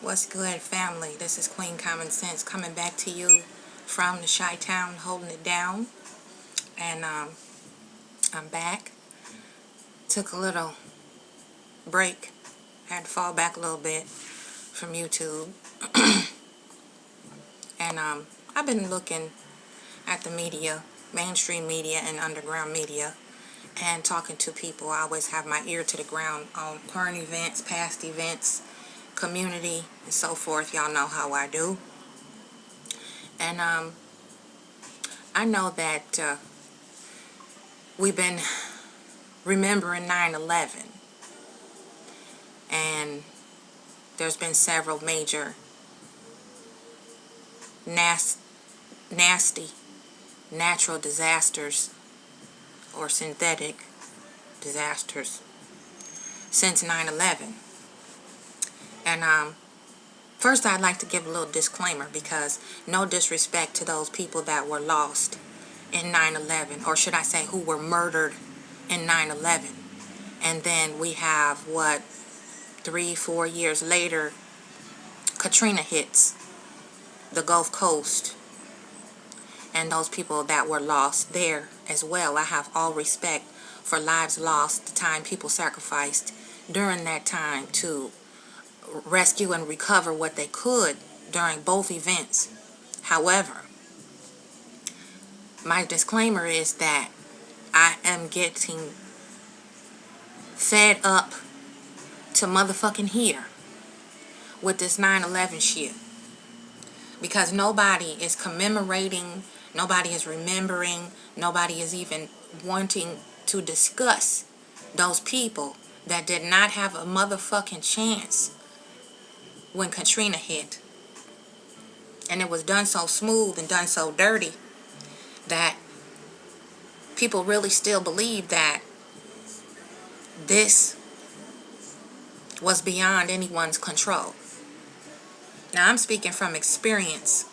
What's good, family? This is Queen Common Sense coming back to you from the Chi-Town, holding it down. And I'm back. Took a little break. Had to fall back a little bit from YouTube. And I've been looking at the media, mainstream media and underground media, and talking to people. I always have my ear to the ground on current events, past events, community, and so forth. Y'all know how I do. And I know that we've been remembering 9/11, and there's been several major nasty natural disasters or synthetic disasters since 9/11. And first I'd like to give a little disclaimer, because no disrespect to those people that were lost in 9/11, or should I say who were murdered in 9/11. And then we have, 3-4 years later, Katrina hits the Gulf Coast, and those people that were lost there as well. I have all respect for lives lost, the time people sacrificed during that time to rescue and recover what they could during both events. However, my disclaimer is that I am getting fed up to motherfucking here with this 9/11 shit, because nobody is commemorating, nobody is remembering, nobody is even wanting to discuss those people that did not have a motherfucking chance when Katrina hit. And it was done so smooth and done so dirty that people really still believe that this was beyond anyone's control. Now, I'm speaking from experience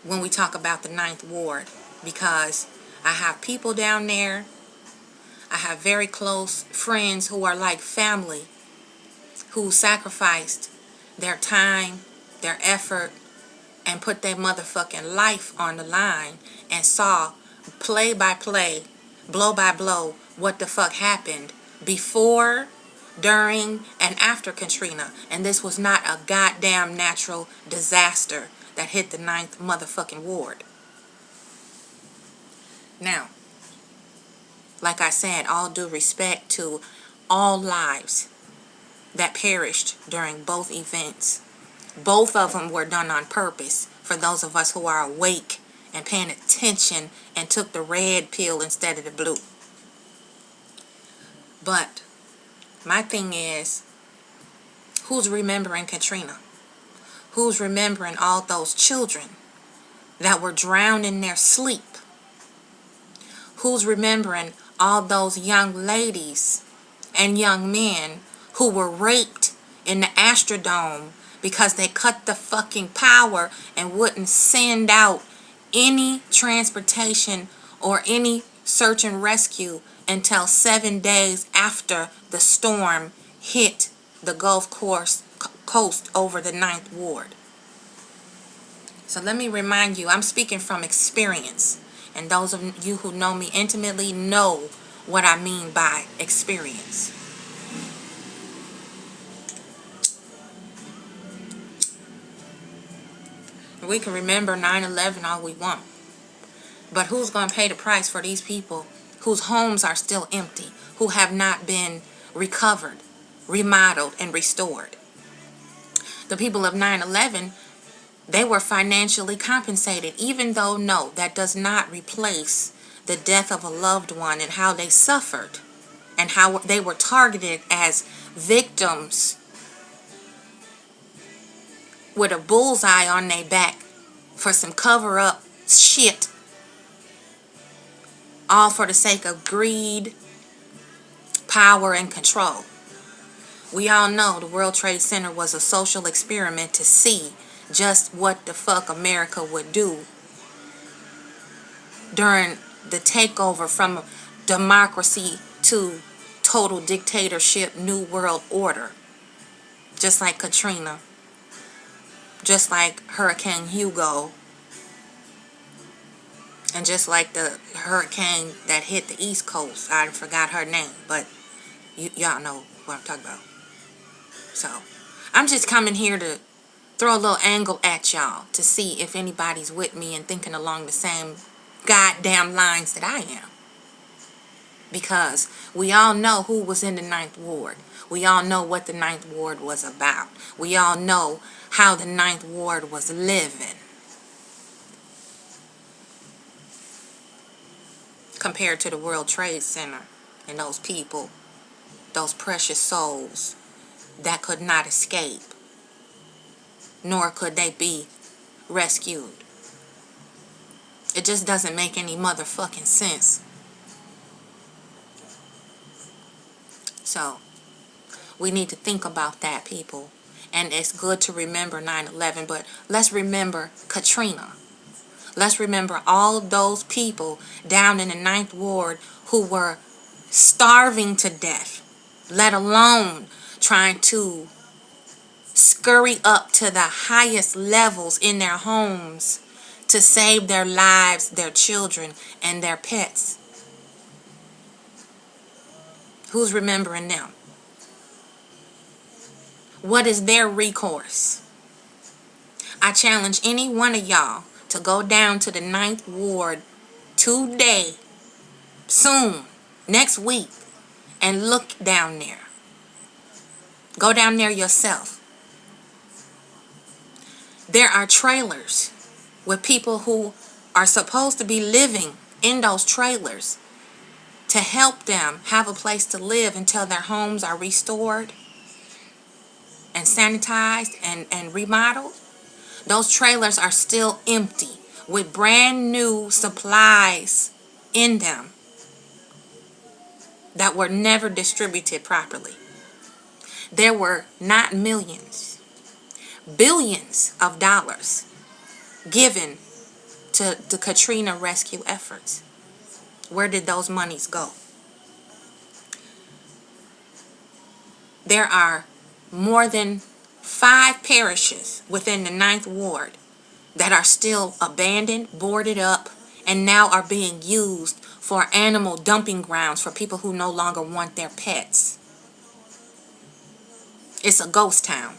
when we talk about the Ninth Ward, because I have people down there. I have very close friends who are like family, who sacrificed their time, their effort, and put their motherfucking life on the line, and saw play by play, blow by blow, what the fuck happened before, during, and after Katrina. And this was not a goddamn natural disaster that hit the Ninth motherfucking Ward. Now, like I said, all due respect to all lives that perished during both events. Both of them were done on purpose, for those of us who are awake and paying attention and took the red pill instead of the blue. But my thing is, who's remembering Katrina? Who's remembering all those children that were drowned in their sleep? Who's remembering all those young ladies and young men who were raped in the Astrodome because they cut the fucking power and wouldn't send out any transportation or any search and rescue until 7 days after the storm hit the Gulf Coast over the Ninth Ward? So let me remind you, I'm speaking from experience, and those of you who know me intimately know what I mean by experience. We can remember 9/11 all we want, but who's going to pay the price for these people whose homes are still empty, who have not been recovered, remodeled, and restored? The people of 9/11, they were financially compensated, even though, no, that does not replace the death of a loved one and how they suffered and how they were targeted as victims with a bullseye on their back for some cover-up shit, all for the sake of greed, power, and control. We all know the World Trade Center was a social experiment to see just what the fuck America would do during the takeover from democracy to total dictatorship, new world order. Just like Katrina just like Hurricane Hugo, and just like the hurricane that hit the East Coast. I forgot her name, but y'all know what I'm talking about. So, I'm just coming here to throw a little angle at y'all to see if anybody's with me and thinking along the same goddamn lines that I am. Because we all know who was in the Ninth Ward. We all know what the Ninth Ward was about. We all know how the Ninth Ward was living compared to the World Trade Center and those people, those precious souls that could not escape, nor could they be rescued. It just doesn't make any motherfucking sense. So, we need to think about that, people. And it's good to remember 9/11, but let's remember Katrina. Let's remember all of those people down in the Ninth Ward who were starving to death, let alone trying to scurry up to the highest levels in their homes to save their lives, their children, and their pets. Who's remembering them? What is their recourse? I challenge any one of y'all to go down to the Ninth Ward today, soon, next week, and look down there. Go down there yourself. There are trailers with people who are supposed to be living in those trailers to help them have a place to live until their homes are restored and sanitized and remodeled. Those trailers are still empty with brand new supplies in them that were never distributed properly. There were not millions, billions of dollars given to the Katrina rescue efforts. Where did those monies go? There are more than 5 parishes within the Ninth Ward that are still abandoned, boarded up, and now are being used for animal dumping grounds for people who no longer want their pets. It's a ghost town.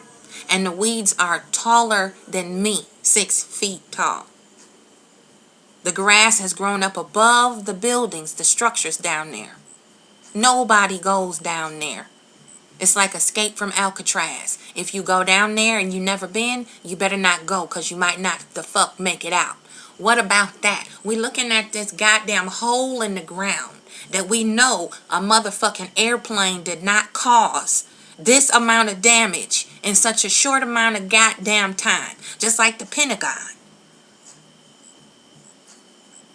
And the weeds are taller than me, 6 feet tall. The grass has grown up above the buildings, the structures down there. Nobody goes down there. It's like Escape from Alcatraz. If you go down there and you never been, you better not go, because you might not the fuck make it out. What about that? We're looking at this goddamn hole in the ground that we know a motherfucking airplane did not cause this amount of damage in such a short amount of goddamn time. Just like the Pentagon.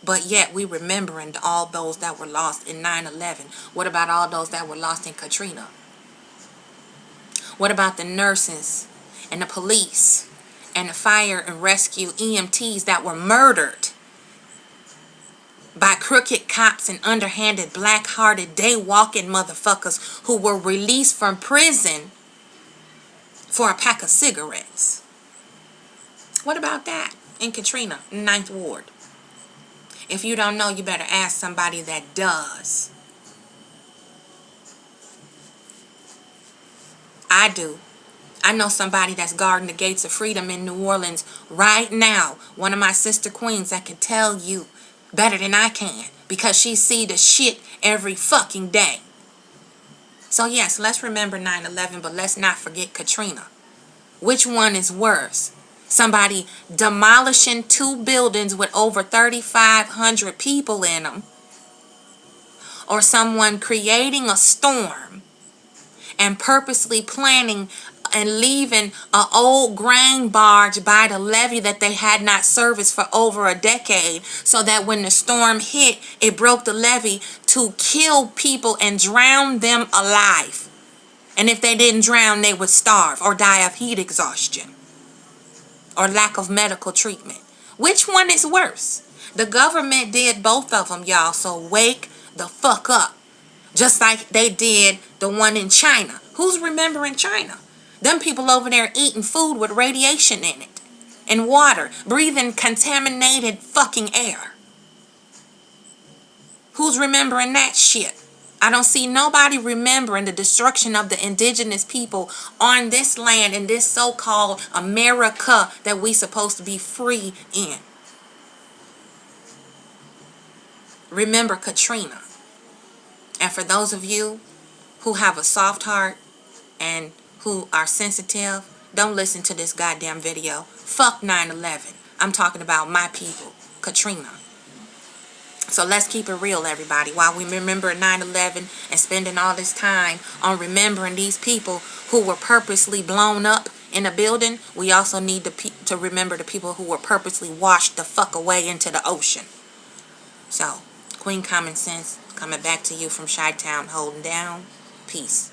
But yet we remembering all those that were lost in 9/11. What about all those that were lost in Katrina? What about the nurses and the police and the fire and rescue EMTs that were murdered by crooked cops and underhanded, black-hearted, day-walking motherfuckers who were released from prison for a pack of cigarettes? What about that in Katrina, 9th Ward? If you don't know, you better ask somebody that does. I do. I know somebody that's guarding the gates of freedom in New Orleans right now. One of my sister queens that can tell you better than I can, because she see the shit every fucking day. So yes, let's remember 9/11, but let's not forget Katrina. Which one is worse? Somebody demolishing 2 buildings with over 3,500 people in them, or someone creating a storm and purposely planning and leaving an old grain barge by the levee that they had not serviced for over a decade, so that when the storm hit, it broke the levee to kill people and drown them alive. And if they didn't drown, they would starve or die of heat exhaustion or lack of medical treatment. Which one is worse? The government did both of them, y'all, so wake the fuck up. Just like they did the one in China. Who's remembering China? Them people over there eating food with radiation in it. and water, breathing contaminated fucking air. Who's remembering that shit? I don't see nobody remembering the destruction of the indigenous people on this land in this so-called America that we supposed to be free in. Remember Katrina. And for those of you who have a soft heart and who are sensitive, don't listen to this goddamn video. Fuck 9/11. I'm talking about my people, Katrina. So let's keep it real, everybody. While we remember 9/11 and spending all this time on remembering these people who were purposely blown up in a building, we also need to remember the people who were purposely washed the fuck away into the ocean. So, Queen Common Sense coming back to you from Chi-Town, holding down. Peace.